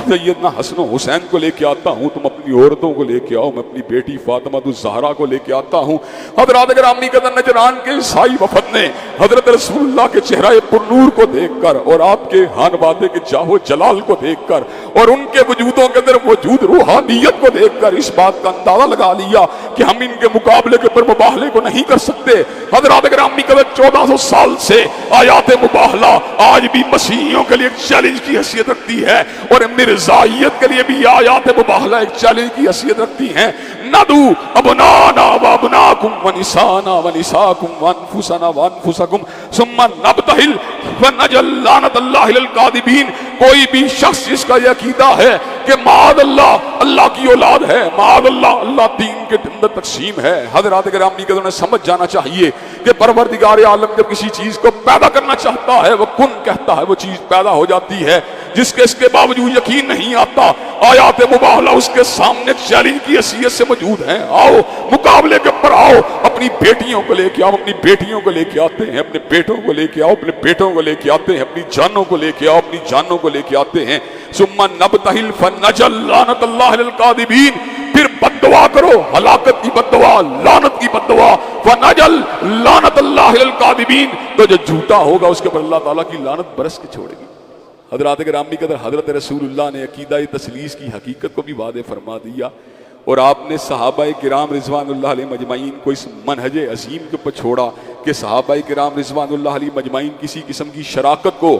سیدنا حسن و حسین کو لے کے آتا ہوں، تم اپنی عورتوں کو لے کے آؤ، میں اپنی بیٹی فاطمہ الزہرا کو لے کے آتا ہوں. حضرات گرامی قدر نجران کے عیسائی وفد نے حضرت رسول اللہ کے چہرہ پرنور کو دیکھ کر اور آپ کے ہان وادے کے جاہ و جلال کو دیکھ کر اور ان کے وجودوں کے اندر موجود روحانیت کو دیکھ کر اس بات کا اندازہ لگا لیا کہ ہم ان کے مقابلے کے اوپر مباہلے کو نہیں کر سکتے. حضرات گرامی قدر 1400 سال سے آیات مباہلہ آج بھی مسیحیوں کے لیے ایک چیلنج کی حیثیت رکھتی ہے اور مرزائیت کے لیے بھی آیات مباہلہ ایک چیلنج کی حیثیت رکھتی ہیں. ندعو ابناءنا وابناءکم ونساءنا ونساءکم وانفسنا وانفسکم ثم نبتہل فنجعل لعنۃ اللہ علی الکاذبین. کوئی بھی شخص جس کا یہ عقیدہ ہے کہ معاذ اللہ اللہ کی اولاد ہے، معاذ اللہ اللہ دین کے اندر تقسیم ہے، حضرات گرامی قدر نے سمجھ جانا چاہیے کہ پروردگار عالم جب کسی چیز کو پیدا کرنا چاہتا ہے وہ کن کہتا ہے، وہ چیز پیدا ہو جاتی ہے. جس کے اس کے باوجود یقین نہیں آتا، آیات مباہلہ اس کے سامنے چیلنج کی حیثیت سے موجود ہیں. آؤ مقابلے کے اوپر آؤ، اپنی بیٹیوں کو لے کے آؤ، اپنی بیٹیوں کو لے کے آتے ہیں، اپنے بیٹوں کو لے کے آؤ، اپنے بیٹوں کو لے کے آتے ہیں، اپنی جانوں کو لے کے آؤ، اپنی جانوں کو لے کے آتے ہیں. ثم نبتہل فنجعل لعنۃ اللہ علی الکاذبین. پھر بد دعا کرو، ہلاکت کی بد دعا، لعنت کی بد دعا. فنجعل لعنۃ اللہ علی الکاذبین. تو جو جھوٹا ہوگا اس کے اوپر اللہ تعالیٰ کی لعنت برس کے چھوڑے گی. حضرات گرامی قدر حضرت رسول اللہ نے عقیدہ تثلیث کی حقیقت کو بھی واضح فرما دیا اور آپ نے صحابہ کرام رضوان اللہ علیہ مجمعین کو اس منہج عظیم کے اوپر چھوڑا کہ صحابہ کرام رضوان اللہ علیہ مجمعین کسی قسم کی شراکت کو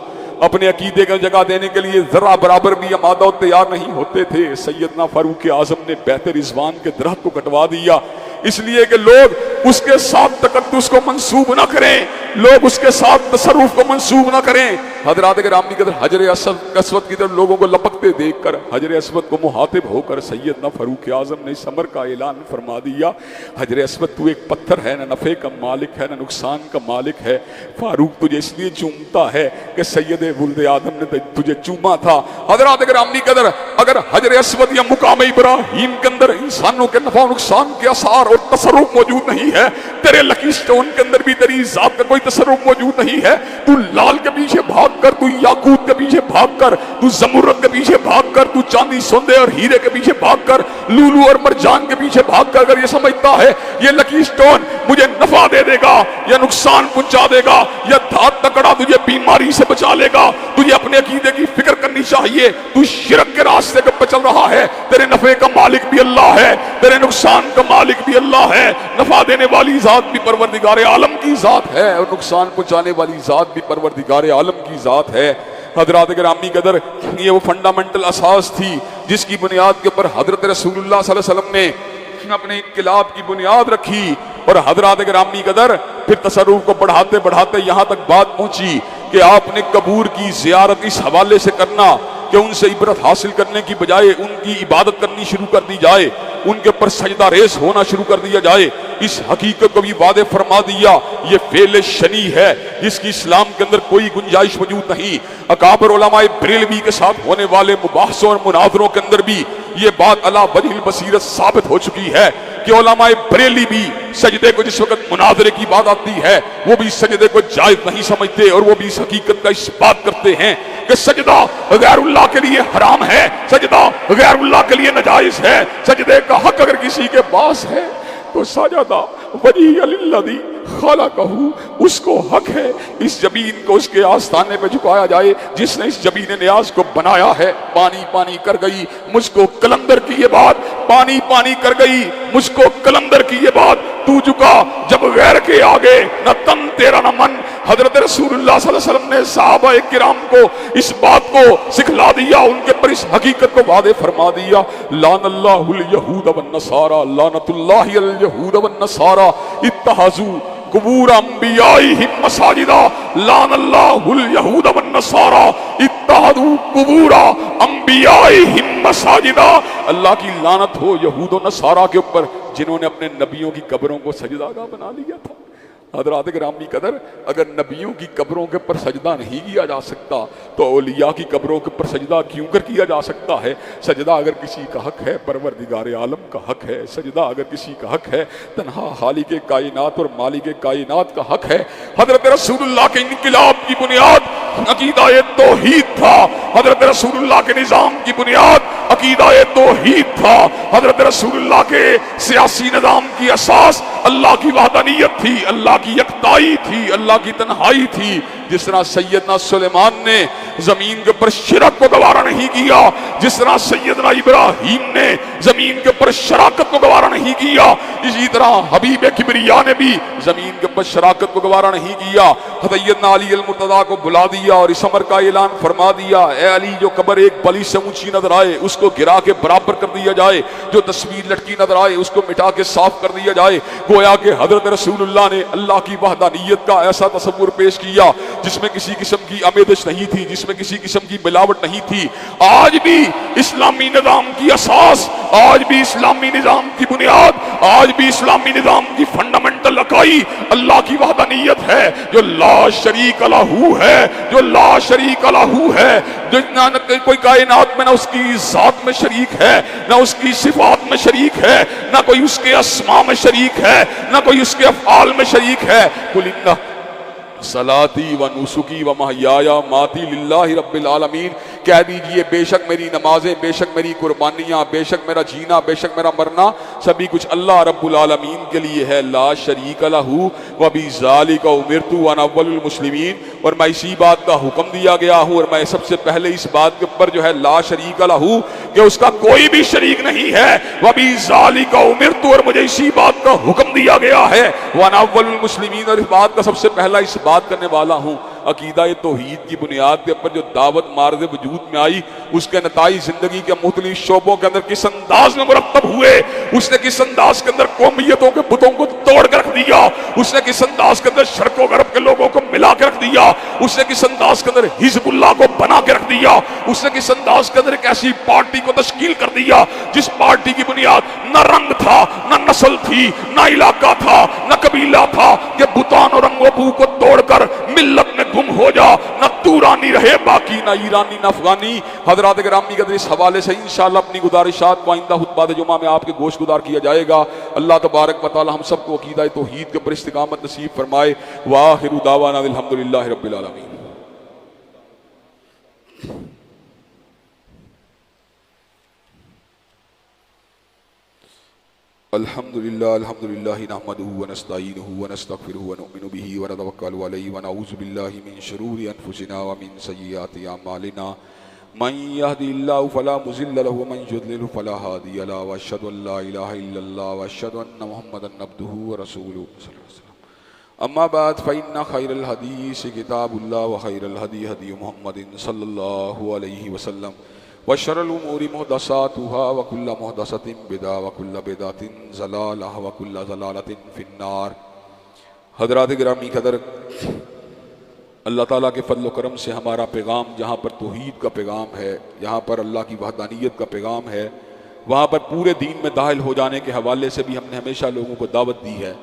اپنے عقیدے کا جگہ دینے کے لیے ذرا برابر بھی آمادہ و تیار نہیں ہوتے تھے. سیدنا فاروق اعظم نے بیت رضوان کے درخت کو کٹوا دیا اس لیے کہ لوگ اس کے ساتھ تقدس کو منسوب نہ کریں، لوگ اس کے ساتھ تصرف کو منسوب نہ کریں. حضرات گرامی قدر حجر اسود کی طرف لوگوں کو لپکتے دیکھ کر حجر اسود کو مخاطب ہو کر سیدنا فاروق اعظم نے اس امر کا اعلان فرما دیا، حجر اسود تو ایک پتھر ہے، نہ نفع کا مالک ہے نہ نقصان کا مالک ہے. فاروق تجھے اس لیے چومتا ہے کہ سید ولد آدم نے تجھے چوما تھا. حضرات گرامی قدر اگر حجر اسود یا مقام ابراہیم کے اندر انسانوں کے نفع و نقصان کے اثار اور تصرف موجود نہیں ہے، تیرے لکی سٹون کے اندر بھی تیری ذات کا کوئی تصرف موجود نہیں ہے، تو لال کے پیچھے بھاگ کر، تو یاقوت کے پیچھے بھاگ کر، تو زمرد کے پیچھے بھاگ کر، تو چاندی سوندے اور ہیرے کے پیچھے بھاگ کر، لولو اور مرجان کے پیچھے بھاگ کر اگر یہ سمجھتا ہے یہ لکی سٹون مجھے نفع دے دے گا یا نقصان پہنچا دے گا یا دھات تکڑا تجھے بیماری سے بچا لے گا، تجھے اپنے عقیدے کی فکر کرنی چاہیے. تو شرک کے راستے پر چل رہا ہے. تیرے نفع کا مالک بھی اللہ ہے، تیرے نقصان کا مالک بھی اللہ ہے. نفع دینے والی ذات بھی پروردگار عالم کی ذات ہے اور نقصان پہنچانے والی ذات بھی پروردگار عالم کی ذات ہے. حضرات گرامی قدر یہ وہ فنڈامنٹل اساس تھی جس کی بنیاد کے اوپر حضرت رسول اللہ صلی اللہ علیہ وسلم نے اپنے انقلاب کی بنیاد رکھی. اور حضرات گرامی قدر پھر تصرف کو بڑھاتے بڑھاتے یہاں تک بات پہنچی کہ آپ نے قبور کی زیارت اس حوالے سے کرنا کہ ان سے عبرت حاصل کرنے کی بجائے ان کی عبادت کرنی شروع کر دی جائے، ان کے اوپر سجدہ ریز ہونا شروع کر دیا جائے. اس حقیقت کو بھی واضح فرما دیا یہ فعل شنی ہے جس کی اسلام کے اندر کوئی گنجائش موجود نہیں. اکابر علماء بریلوی کے ساتھ ہونے والے مباحثوں اور مناظروں کے اندر بھی یہ بات علی وجہ البصیرت ثابت ہو چکی ہے کہ علماء بریلی بھی سجدے کو جس وقت مناظرے کی بات آتی ہے وہ بھی سجدے کو جائز نہیں سمجھتے اور وہ بھی اس حقیقت کا اس بات کرتے ہیں کہ سجدہ غیر اللہ کے لیے حرام ہے، سجدہ غیر اللہ کے لیے ناجائز ہے. سجدے کا حق اگر کسی کے پاس ہے تو سجدہ وجیہ للذی خلقہ، اس کو حق ہے اس زمین کو اس کے آستانے پہ جھکایا جائے جس نے اس زمین نیاز کو بنایا ہے. پانی پانی کر گئی مجھ کو کلندر کی یہ بات پانی پانی کر گئی، مجھ کو کلندر کی یہ بات تو جھکا جب غیر کے آگے نہ تن تیرا نہ من۔ حضرت رسول اللہ صلی اللہ علیہ وسلم نے صحابہ کرام کو اس بات کو سکھلا دیا، ان کے پر اس حقیقت کو واضح فرما دیا۔ لعن اللہ الیہود والنصارى، لعنت اللہ علی الیہود والنصارى اتخذوا قبور انبیائہم مساجدا، لعن اللہ الیہود والنصارى اتخذوا قبور انبیائہم مساجدا۔ اللہ کی لعنت ہو یہود و نصارہ کے اوپر جنہوں نے اپنے نبیوں کی قبروں کو سجدہ گاہ بنا لیا تھا۔ حضرات گرامی قدر، اگر نبیوں کی قبروں کے پر سجدہ نہیں کیا جا سکتا تو اولیاء کی قبروں کے پر سجدہ کیوں کر کیا جا سکتا ہے؟ سجدہ اگر کسی کا حق ہے پروردگار عالم کا حق ہے، سجدہ اگر کسی کا حق ہے تنہا خالق کائنات اور مالک کائنات کا حق ہے۔ حضرت رسول اللہ کے انقلاب کی بنیاد عقیدہ توحید تھا، حضرت رسول اللہ کے نظام کی بنیاد عقیدہ توحید تھا، حضرت رسول اللہ کے سیاسی نظام کی اساس اللہ کی وحدانیت تھی، اللہ کی یکتائی تھی، اللہ کی تنہائی تھی۔ جس طرح سیدنا سلیمان نے زمین کے اوپر شرک کو گوارا نہیں کیا، جس طرح سیدنا ابراہیم نے زمین کے اوپر شراکت کو گوارا نہیں کیا، اسی طرح حبیب کبریا نے بھی زمین کے اوپر شراکت کو گوارا نہیں کیا۔ سیدنا علی المرتضیٰ کو بلا دیا اور اس امر کا اعلان فرما دیا، اے علی جو قبر ایک بلی سے اونچی نظر آئے اس کو گرا کے برابر کر دیا جائے، جو تصویر لٹکی نظر آئے اس کو مٹا کے صاف کر دیا جائے۔ گویا کہ حضرت رسول اللہ نے اللہ کی وحدانیت کا ایسا تصور پیش کیا جس میں کسی قسم کی آمیزش نہیں تھی، جس میں کسی قسم کی ملاوٹ نہیں تھی۔ آج بھی اسلامی نظام کی اساس، آج بھی اسلامی نظام کی بنیاد، آج بھی اسلامی نظام کی فنڈامنٹل اکائی اللہ کی وحدانیت ہے، جو لا شریک لہو ہے، جو لا شریک لہو ہے، جو نہ کوئی کائنات میں نہ اس کی ذات میں شریک ہے، نہ اس کی صفات میں شریک ہے، نہ کوئی اس کے اسماء میں شریک ہے، نہ کوئی اس کے افعال میں شریک ہے۔ قل ان صلاتی و نسکی و محیای ماتی للہ رب العالمین، کہہ دیجئے بے شک میری نمازیں، بے شک میری قربانیاں، بے شک میرا جینا، بے شک میرا مرنا سبھی کچھ اللہ رب العالمین کے لیے ہے، لا شریک لہو وبذالک امرت وانا اول المسلمین۔ اور میں اسی بات کا حکم دیا گیا ہوں اور میں سب سے پہلے اس بات کے اوپر جو ہے لا شریک لہو کہ اس کا کوئی بھی شریک نہیں ہے، وبذالک امرت، اور مجھے اسی بات کا حکم دیا گیا ہے، وانا اول المسلمین، اور اس بات کا سب سے پہلا اس بات کرنے والا ہوں۔ عقیدہ توحید کی بنیاد کے اوپر جو دعوت مارد وجود میں آئی، اس کے نتائج زندگی کے مختلف شعبوں کے اندر کس انداز میں مرتب ہوئے، اس نے کس انداز کے اندر قومیتوں کے بتوں کو توڑ کر رکھ دیا، اس نے کس انداز کے اندر شرق و غرب کے لوگوں کو ملا کے رکھ دیا، اس نے کس انداز کے اندر حزب اللہ کو بنا کے رکھ دیا، اس نے کس انداز کے اندر ایک ایسی پارٹی کو تشکیل کر دیا جس پارٹی کی بنیاد نہ رنگ تھا، نہ نسل تھی، نہ علاقہ تھا، نہ قبیلہ تھا، کہ بتان اور رنگ و بو کو توڑ کر ملت میں گم ہو جا، نہ تورانی رہے باقی، نہ ایرانی نہ افغانی۔ حضرات گرامی قدر، اس حوالے سے انشاءاللہ اپنی گزارشات کو آئندہ خطبہ جمعہ میں آپ کے گوش گدار کیا جائے گا۔ اللہ تبارک و تعالی ہم سب کو عقیدہ توحید کے اوپر استقامت نصیب فرمائے۔ وآخر دعوانا الحمدللہ رب العالمین۔ الحمدللہ نحمدہ ونستعینہ ونستغفرہ ونؤمن بہ ونتوکل علیہ ونعوذ باللہ من شرور انفسنا ومن سیئات اعمالنا، من یہدہ اللہ فلا مضل لہ ومن یضلل فلا ہادی لہ، واشہد ان لا الہ الا اللہ واشہد ان محمدا عبدہ ورسولہ صلی اللہ علیہ وسلم۔ اما بعد فإن خیر الحدیث کتاب اللہ وخیر الہدی ہدی محمد صلی اللہ علیہ وسلم، وشر الامور محدثاتها وكل محدثة بدعة وكل بدعة ضلالة وكل ضلالة في النار۔ حضرات گرامی قدر، اللہ تعالیٰ کے فضل و کرم سے ہمارا پیغام جہاں پر توحید کا پیغام ہے، جہاں پر اللہ کی وحدانیت کا پیغام ہے، وہاں پر پورے دین میں داخل ہو جانے کے حوالے سے بھی ہم نے ہمیشہ لوگوں کو دعوت دی ہے۔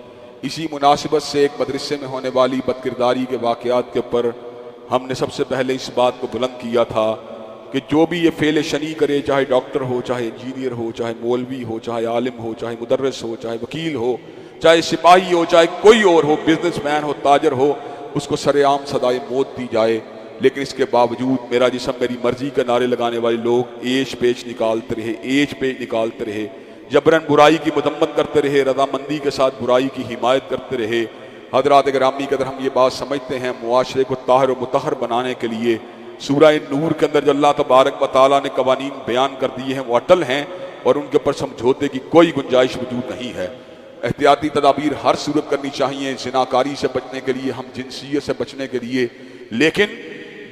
اسی مناسبت سے ایک مدرسے میں ہونے والی بد کرداری کے واقعات کے اوپر ہم نے سب سے پہلے اس بات کو بلند کیا تھا کہ جو بھی یہ فعل شنی کرے، چاہے ڈاکٹر ہو، چاہے انجینئر ہو، چاہے مولوی ہو، چاہے عالم ہو، چاہے مدرس ہو، چاہے وکیل ہو، چاہے سپاہی ہو، چاہے کوئی اور ہو، بزنس مین ہو، تاجر ہو، اس کو سر عام سزائے موت دی جائے، لیکن اس کے باوجود میرا جسم میری مرضی کا نعرے لگانے والے لوگ ایچ پیچ نکالتے رہے، ایچ پیچ نکالتے رہے، جبراً برائی کی مذمت کرتے رہے، رضامندی کے ساتھ برائی کی حمایت کرتے رہے۔ حضرات گرامی قدر، ہم یہ بات سمجھتے ہیں معاشرے کو طاہر و مطہر بنانے کے لیے سورہ نور کے اندر جو اللہ تبارک و تعالیٰ نے قوانین بیان کر دیے ہیں وہ اٹل ہیں، اور ان کے اوپر سمجھوتے کی کوئی گنجائش موجود نہیں ہے۔ احتیاطی تدابیر ہر صورت کرنی چاہیے زناکاری سے بچنے کے لیے، ہم جنسیت سے بچنے کے لیے، لیکن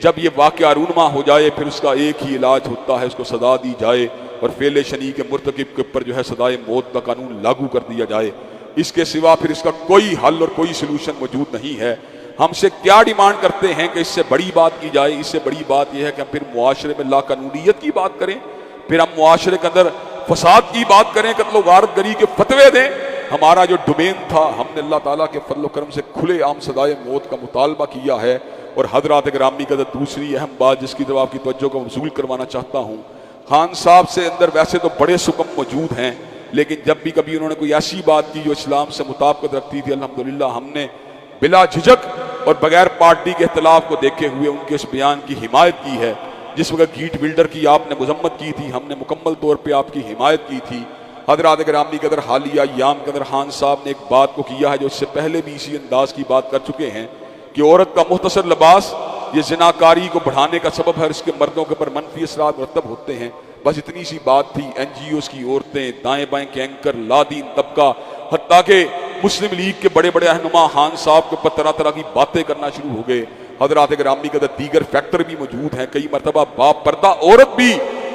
جب یہ واقعہ رونما ہو جائے پھر اس کا ایک ہی علاج ہوتا ہے، اس کو سزا دی جائے اور فعل شنیع کے مرتکب کے اوپر جو ہے سزائے موت کا قانون لاگو کر دیا جائے۔ اس کے سوا پھر اس کا کوئی حل اور کوئی سلوشن موجود نہیں ہے۔ ہم سے کیا ڈیمانڈ کرتے ہیں کہ اس سے بڑی بات کی جائے؟ اس سے بڑی بات یہ ہے کہ ہم پھر معاشرے میں لا قانونیت کی بات کریں، پھر ہم معاشرے کے اندر فساد کی بات کریں، قتل و غارت گری کے فتوے دیں۔ ہمارا جو ڈومین تھا، ہم نے اللہ تعالیٰ کے فضل و کرم سے کھلے عام سزائے موت کا مطالبہ کیا ہے۔ اور حضرات گرامی کا دوسری اہم بات جس کی طرف آپ کی توجہ کو مبذول کروانا چاہتا ہوں، خان صاحب سے اندر ویسے تو بڑے سکم موجود ہیں، لیکن جب بھی کبھی انہوں نے کوئی ایسی بات کی جو اسلام سے مطابقت رکھتی تھی، الحمدللہ ہم نے بلا جھجک اور بغیر پارٹی کے اختلاف کو دیکھے ہوئے ان کے اس بیان کی حمایت کی ہے۔ جس وقت گیٹ بلڈر کی آپ نے مذمت کی تھی، ہم نے مکمل طور پہ آپ کی حمایت کی تھی۔ حضرات گرامی کے اندر حالیہ ایام کے اندر خان صاحب نے ایک بات کو کیا ہے جو اس سے پہلے بھی اسی انداز کی بات کر چکے ہیں کہ عورت کا مختصر لباس یہ زناکاری کو بڑھانے کا سبب ہے، اس کے مردوں کے اوپر منفی اثرات مرتب ہوتے ہیں۔ بس اتنی سی بات تھی۔ این جی اوز کی عورتیں، دائیں بائیں کے اینکر، لادین طبقہ، حتیٰ کہ مسلم لیگ کے بڑے بڑے رہنما خان صاحب کے اوپر طرح طرح کی باتیں کرنا شروع ہو گئے۔ حضرات گرامی کے اندر دیگر فیکٹر بھی موجود ہیں۔ کئی مرتبہ باپ پردہ عورت بھی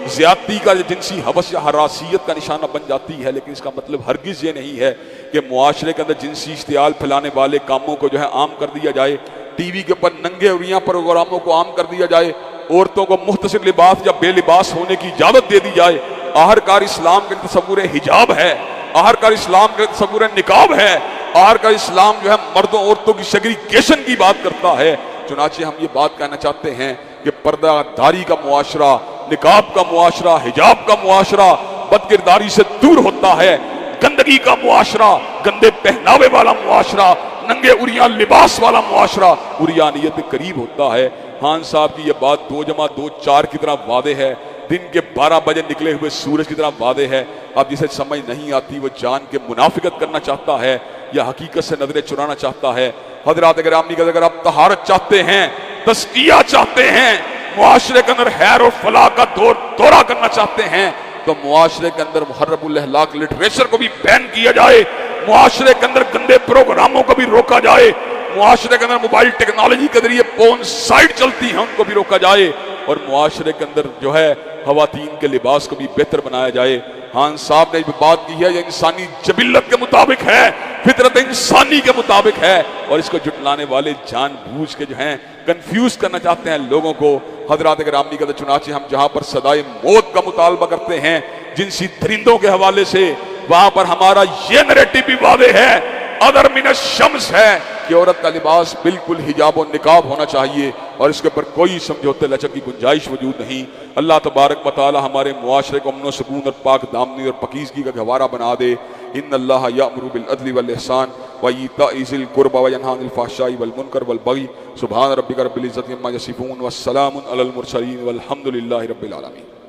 زیادتی کا جنسی حوث یا حراسیت کا نشانہ بن جاتی ہے، لیکن اس کا مطلب ہرگز یہ نہیں ہے کہ معاشرے کے اندر جنسی اشتعال پھیلانے والے کاموں کو جو ہے عام کر دیا جائے، ٹی وی کے اوپر ننگے اوریاں پروگراموں کو عام کر دیا جائے، عورتوں کو مختصر لباس یا بے لباس ہونے کی اجازت دے دی جائے۔ آخرکار اسلام کے تصور حجاب ہے، آخرکار اسلام کے تصور نقاب ہے، آخرکار اسلام جو ہے مردوں عورتوں کی سیگریگیشن کی بات کرتا ہے۔ چنانچہ ہم یہ بات کہنا چاہتے ہیں کہ پردہ داری کا معاشرہ، نقاب کا معاشرہ، حجاب کا معاشرہ بد کرداری سے دور ہوتا ہے۔ گندگی کا معاشرہ، گندے پہناوے والا معاشرہ، ننگے اریاں لباس والا معاشرہ اریانیت کے قریب ہوتا ہے۔ خان صاحب کی یہ بات 2+2=4 کی طرح واضح ہے، دن کے 12 بجے نکلے ہوئے سورج کی طرح واضح ہے۔ اب جسے سمجھ نہیں آتی وہ جان کے منافقت کرنا چاہتا ہے یا حقیقت سے نظریں چرانا چاہتا ہے۔ حضرات گرامی کا اگر آپ طہارت چاہتے ہیں، تزکیہ چاہتے ہیں، معاشرے کے اندر خیر اور فلاح کا دورہ کرنا چاہتے ہیں، تو معاشرے کے اندر محرب الاخلاق لٹریچر کو بھی بین کیا جائے، معاشرے کے اندر گندے پروگراموں کو بھی روکا جائے، معاشرے کے اندر موبائل ٹیکنالوجی کے ذریعے پون سائٹ چلتی ہیں ان کو بھی روکا جائے، اور معاشرے کے اندر جو ہے خواتین کے لباس کو بھی بہتر بنایا جائے۔ خان صاحب نے بات کی ہے یہ انسانی جبلت کے مطابق ہے، فطرت انسانی کے مطابق ہے، اور اس کو جھٹلانے والے جان بوجھ کے جو ہیں کنفیوز کرنا چاہتے ہیں لوگوں کو۔ حضرات گرامی کا چنانچہ ہم جہاں پر سزائے موت کا مطالبہ کرتے ہیں جنسی درندوں کے حوالے سے، وہاں پر ہمارا یہ نیریٹو بھی واضح ہے، ادر من الشمس ہے کہ عورت کا لباس بالکل حجاب و نقاب ہونا چاہیے، اور اس کے اوپر کوئی سمجھوتے لچک کی گنجائش موجود نہیں۔ اللہ تبارک و تعالی ہمارے معاشرے کو امن و سکون اور پاک دامنی اور پاکیزگی کا گہوارہ بنا دے۔ ان اللہ یأمر بالعدل والإحسان وإیتاء ذی القربى وینہی عن الفحشاء والمنکر والبغی۔ سبحان ربک رب العزة عما یصفون والسلام علی المرسلین والحمد للہ رب العالمین۔